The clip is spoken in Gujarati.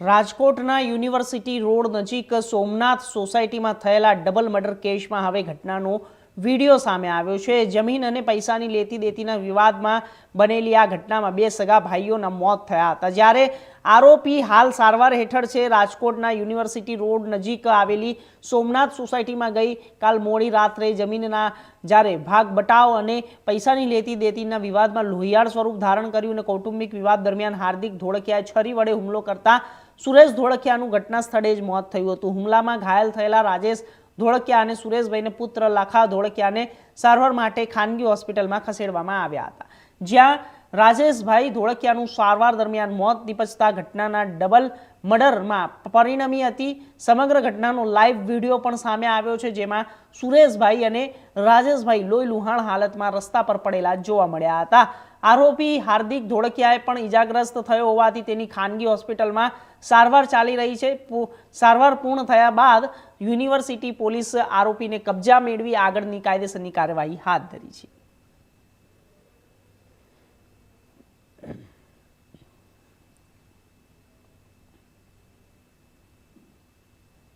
રાજકોટના યુનિવર્સિટી રોડ નજીક સોમનાથ સોસાયટીમાં થયેલા ડબલ મર્ડર કેસમાં હવે ઘટનાનો વિડીયો સામે આવ્યો છે। જમીન અને પૈસાની લેતી દેતીના વિવાદમાં બનેલી આ ઘટનામાં બે સગા ભાઈઓના મોત થયા હતા, જ્યારે આરોપી હાલ સારવાર હેઠળ છે। રાજકોટના યુનિવર્સિટી રોડ નજીક આવેલી સોમનાથ સોસાયટીમાં ગઈકાલ મોડી રાત્રે જમીનના જ્યારે ભાગ બટાવ અને પૈસાની લેતી દેતીના વિવાદમાં લોહિયાળ સ્વરૂપ ધારણ કર્યું અને કૌટુંબિક વિવાદ દરમિયાન હાર્દિક ધોળકિયાએ છરી વડે હુમલો કરતા સુરેશ ધોળકિયાનું ઘટના સ્થળે જ મોત થયું હતું। હુમલામાં ઘાયલ થયેલા રાજેશ ધોળકિયા અને સુરેશભાઈને પુત્ર લાખા ધોળકિયાને સારવાર માટે ખાનગી હોસ્પિટલમાં ખસેડવામાં આવ્યા હતા, જ્યાં રાજેશભાઈ ધોળકિયાનું સારવાર દરમિયાન મોત નિપજતા ઘટનાના ડબલ મર્ડરમાં પરિણમી હતી। સમગ્ર ઘટનાનો લાઈવ વિડીયો પણ સામે આવ્યો છે, જેમાં સુરેશભાઈ અને રાજેશભાઈ લોહી લુહાણ હાલતમાં રસ્તા પર પડેલા જોવા મળ્યા હતા। આરોપી હાર્દિક ધોળકિયાએ પણ ઈજાગ્રસ્ત થયો હોવાથી તેની ખાનગી હોસ્પિટલમાં સારવાર ચાલી રહી છે। સારવાર પૂર્ણ થયા બાદ યુનિવર્સિટી પોલીસ આરોપીને કબજા મેળવી આગળની કાયદેસરની કાર્યવાહી હાથ ધરી છે।